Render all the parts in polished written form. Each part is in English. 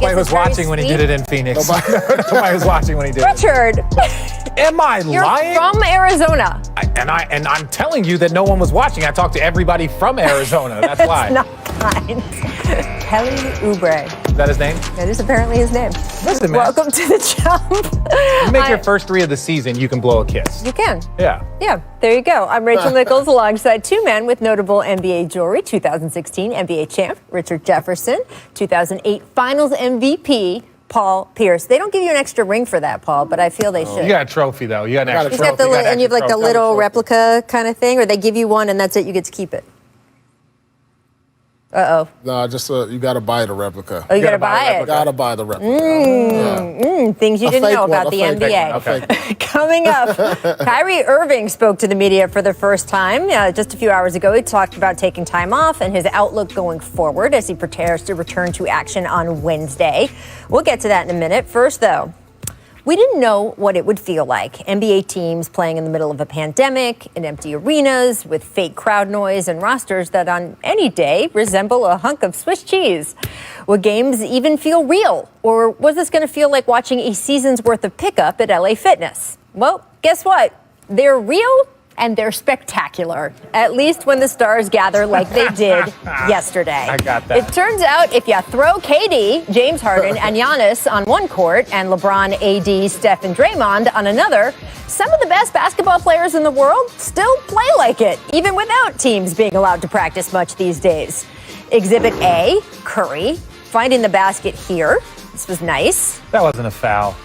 Nobody was watching when he did it in Phoenix. Nobody was watching when he did it. Richard. Am I You're lying? from Arizona. And I'm telling you that no one was watching. I talked to everybody from Arizona. That's why. Not kind. Kelly Oubre. Is that his name? That is apparently his name. Listen, man. Welcome to the Jump. You make your first 3 of the season, you can blow a kiss. You can. Yeah. Yeah, there you go. I'm Rachel Nichols alongside 2 men with notable NBA jewelry. 2016 NBA champ Richard Jefferson, 2008 Finals MVP Paul Pierce. They don't give you an extra ring for that, Paul, but I feel they should. You got a trophy, though. You got an extra trophy. And you have like the little replica kind of thing, or they give you one and that's it, you get to keep it. Uh-oh. No, just you got to buy the replica. Oh, you got to buy it? Got to buy the replica. Things you didn't know about the NBA. Okay. Coming up, Kyrie Irving spoke to the media for the first time. Just a few hours ago, he talked about taking time off and his outlook going forward as he prepares to return to action on Wednesday. We'll get to that in a minute. First, though, we didn't know what it would feel like. NBA teams playing in the middle of a pandemic, in empty arenas, with fake crowd noise and rosters that on any day resemble a hunk of Swiss cheese. Would games even feel real? Or was this going to feel like watching a season's worth of pickup at LA Fitness? Well, guess what? They're real and they're spectacular, at least when the stars gather like they did yesterday. I got that. It turns out if you throw KD, James Harden, and Giannis on one court and LeBron, AD, Steph, and Draymond on another, some of the best basketball players in the world still play like it, even without teams being allowed to practice much these days. Exhibit A, Curry, finding the basket here. This was nice. That wasn't a foul.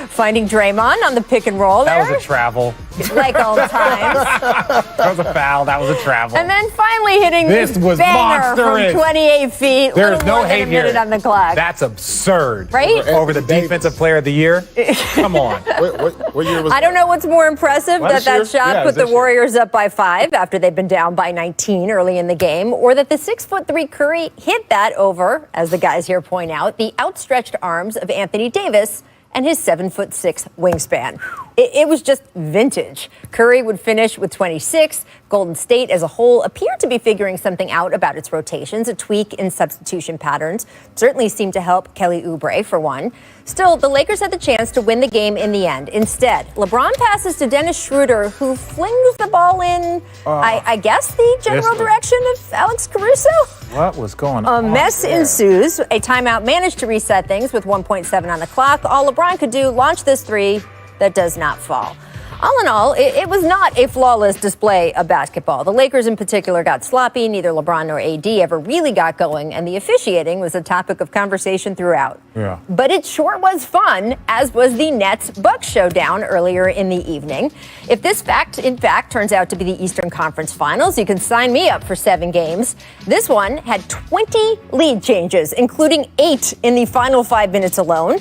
Finding Draymond on the pick and roll there. That was a travel. Like all the times. That was a foul. That was a travel. And then finally hitting this was banger monstrous. from 28 feet. There's no hate here. Minute on the clock. That's absurd. Right? Over the defensive player of the year? Come on. What year was I don't know what's more impressive, that shot put the Warriors up by 5 after they've been down by 19 early in the game, or that the 6'3" Curry hit that over, as the guys here point out, the outstretched arms of Anthony Davis and his 7'6" wingspan. It was just vintage. Curry would finish with 26. Golden State as a whole appeared to be figuring something out about its rotations. A tweak in substitution patterns certainly seemed to help Kelly Oubre, for one. Still, the Lakers had the chance to win the game in the end. Instead, LeBron passes to Dennis Schroeder, who flings the ball in, I guess, the general direction of Alex Caruso. What was going on? A mess ensues. A timeout managed to reset things with 1.7 on the clock. All LeBron could do, launch this 3 that does not fall. All in all, it was not a flawless display of basketball. The Lakers in particular got sloppy. Neither LeBron nor AD ever really got going, and the officiating was a topic of conversation throughout. Yeah. But it sure was fun, as was the Nets-Bucks showdown earlier in the evening. If this in fact turns out to be the Eastern Conference Finals, you can sign me up for 7 games. This one had 20 lead changes, including 8 in the final 5 minutes alone.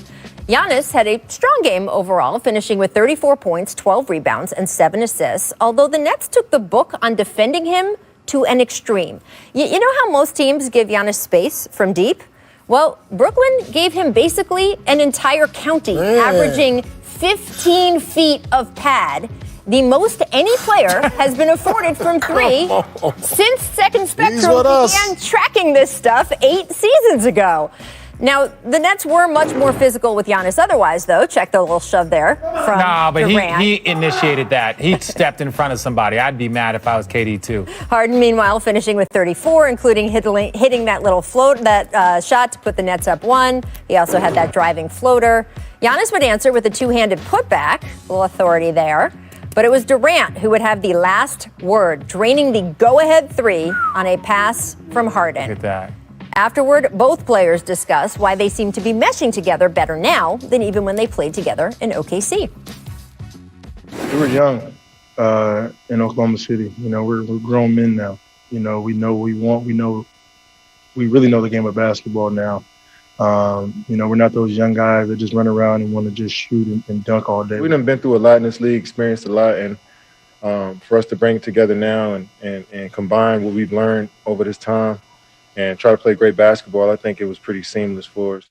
Giannis had a strong game overall, finishing with 34 points, 12 rebounds, and 7 assists, although the Nets took the book on defending him to an extreme. You know how most teams give Giannis space from deep? Well, Brooklyn gave him basically an entire county, averaging 15 feet of pad, the most any player has been afforded from 3 since Second Spectrum began tracking this stuff 8 seasons ago. Now, the Nets were much more physical with Giannis otherwise, though. Check the little shove there from but Durant. he initiated that. He stepped in front of somebody. I'd be mad if I was KD, too. Harden, meanwhile, finishing with 34, including hitting that little shot to put the Nets up 1. He also had that driving floater. Giannis would answer with a 2-handed putback, a little authority there. But it was Durant who would have the last word, draining the go-ahead 3 on a pass from Harden. Look at that. Afterward, both players discussed why they seem to be meshing together better now than even when they played together in OKC. We were young in Oklahoma City. You know, we're grown men now. You know, we know what we want. We really know the game of basketball now. You know, we're not those young guys that just run around and want to just shoot and dunk all day. We've been through a lot in this league, experienced a lot, and for us to bring it together now and combine what we've learned over this time and try to play great basketball, I think it was pretty seamless for us.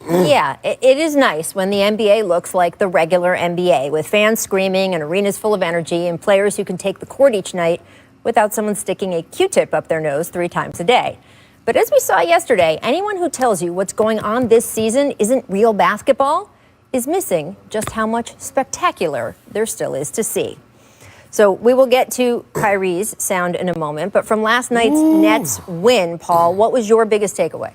Yeah, it is nice when the NBA looks like the regular NBA, with fans screaming and arenas full of energy and players who can take the court each night without someone sticking a Q-tip up their nose 3 times a day. But as we saw yesterday, anyone who tells you what's going on this season isn't real basketball is missing just how much spectacular there still is to see. So we will get to Kyrie's sound in a moment, but from last night's Nets win, Paul, what was your biggest takeaway?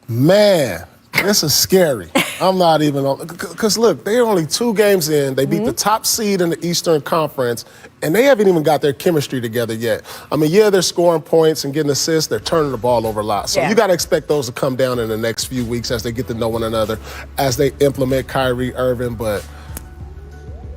Man, this is scary. I'm not even – because, look, they're only 2 games in. They beat the top seed in the Eastern Conference, and they haven't even got their chemistry together yet. I mean, yeah, they're scoring points and getting assists. They're turning the ball over a lot. So you got to expect those to come down in the next few weeks as they get to know one another, as they implement Kyrie Irving. But,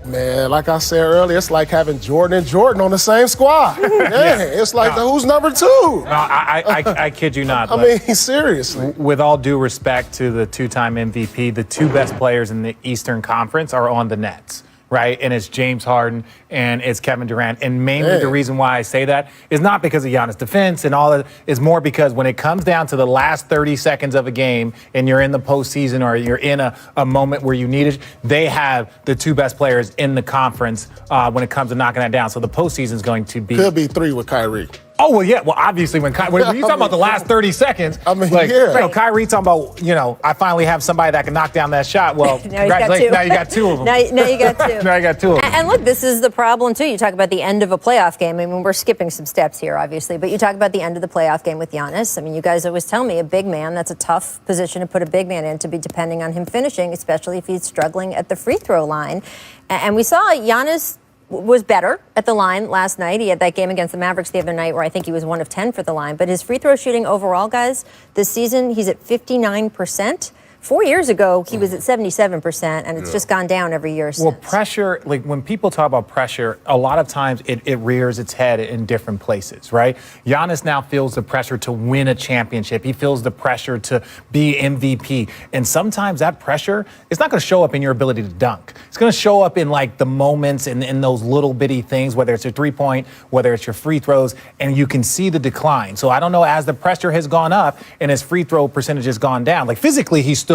man, like I said earlier, it's like having Jordan and Jordan on the same squad. It's like, who's number 2? No, I kid you not. I mean, seriously. With all due respect to the 2-time MVP, the 2 best players in the Eastern Conference are on the Nets, right? And it's James Harden and it's Kevin Durant. And mainly the reason why I say that is not because of Giannis' defense and all that. It's more because when it comes down to the last 30 seconds of a game and you're in the postseason or you're in a moment where you need it, they have the 2 best players in the conference when it comes to knocking that down. So the postseason is going to be... Could be 3 with Kyrie. Oh, well, yeah. Well, obviously, when you're talking about the last 30 seconds, Kyrie talking about, I finally have somebody that can knock down that shot. Well, congratulations. Now you got 2 of them. now you got 2. Now you got 2 of them. And look, this is the problem, too. You talk about the end of a playoff game. I mean, we're skipping some steps here, obviously, but you talk about the end of the playoff game with Giannis. I mean, you guys always tell me a big man, that's a tough position to put a big man in, to be depending on him finishing, especially if he's struggling at the free throw line. And we saw Giannis was better at the line last night. He had that game against the Mavericks the other night where I think he was 1 of 10 for the line. But his free throw shooting overall, guys, this season, he's at 59%. 4 years ago, he was at 77%, and it's just gone down every year since. Well, pressure, like when people talk about pressure, a lot of times it rears its head in different places, right? Giannis now feels the pressure to win a championship. He feels the pressure to be MVP. And sometimes that pressure is not going to show up in your ability to dunk. It's going to show up in like the moments and in those little bitty things, whether it's your 3-point, whether it's your free throws, and you can see the decline. So I don't know, as the pressure has gone up and his free throw percentage has gone down, like physically he's still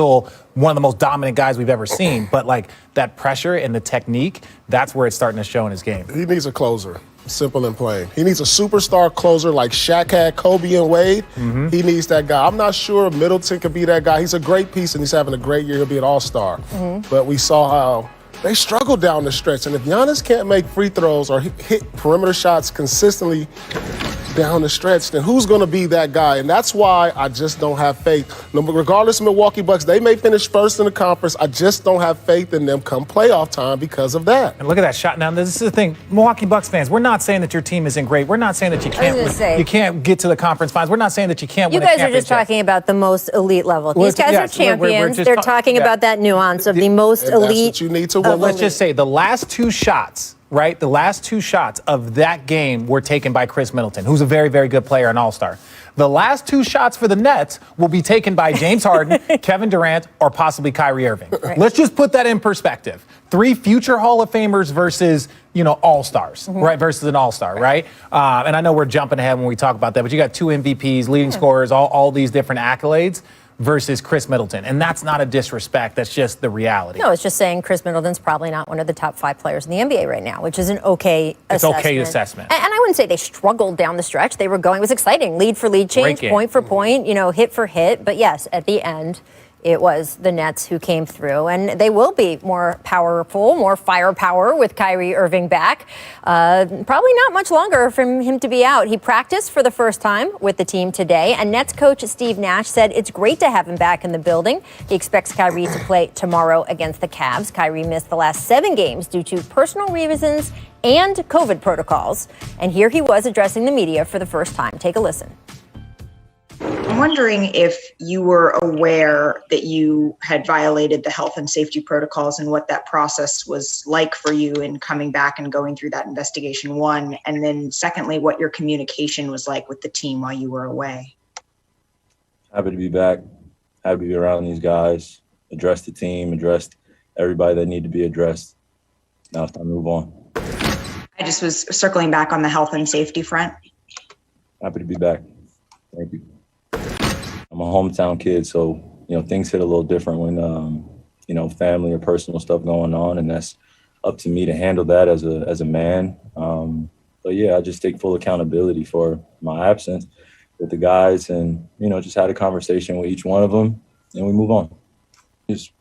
one of the most dominant guys we've ever seen. But like that pressure and the technique, that's where it's starting to show in his game. He needs a closer. Simple and plain. He needs a superstar closer like Shaq had Kobe and Wade. He needs that guy. I'm not sure Middleton could be that guy. He's a great piece and he's having a great year. He'll be an all-star. But we saw how they struggled down the stretch. And if Giannis can't make free throws or hit perimeter shots consistently down the stretch, then who's going to be that guy? And that's why I just don't have faith. Regardless of Milwaukee Bucks, they may finish first in the conference. I just don't have faith in them come playoff time because of that. And look at that shot. Now, this is the thing. Milwaukee Bucks fans, we're not saying that your team isn't great. We're not saying that you can't get to the conference finals. We're not saying that you can't win a championship. You guys are just talking about the most elite level. These guys are champions. They're talking about that nuance of the most elite. That's what you need to Let's just say the last 2 shots, right? The last 2 shots of that game were taken by Chris Middleton, who's a very, very good player and all-star. The last 2 shots for the Nets will be taken by James Harden, Kevin Durant, or possibly Kyrie Irving. Right. Let's just put that in perspective. 3 future Hall of Famers versus, all-stars, right? Versus an all-star, right? And I know we're jumping ahead when we talk about that, but you got 2 MVPs, leading scorers, all these different accolades versus Chris Middleton. And that's not a disrespect. That's just the reality. No, it's just saying Chris Middleton's probably not one of the top 5 players in the NBA right now, which is an okay assessment. It's okay assessment. And I wouldn't say they struggled down the stretch. They were going, it was exciting. Lead for lead change, point for point, hit for hit. But yes, at the end, it was the Nets who came through, and they will be more powerful, more firepower with Kyrie Irving back. Probably not much longer for him to be out. He practiced for the first time with the team today, and Nets coach Steve Nash said it's great to have him back in the building. He expects Kyrie to play tomorrow against the Cavs. Kyrie missed the last 7 games due to personal reasons and COVID protocols. And here he was addressing the media for the first time. Take a listen. I'm wondering if you were aware that you had violated the health and safety protocols and what that process was like for you in coming back and going through that investigation, 1, and then secondly, what your communication was like with the team while you were away. Happy to be back. Happy to be around these guys, address the team, address everybody that need to be addressed. Now it's time to move on. I just was circling back on the health and safety front. Happy to be back. Thank you. I'm a hometown kid, so, things hit a little different when, family or personal stuff going on, and that's up to me to handle that as a man. But yeah, I just take full accountability for my absence. with the guys and, just had a conversation with each one of them and we move on. Just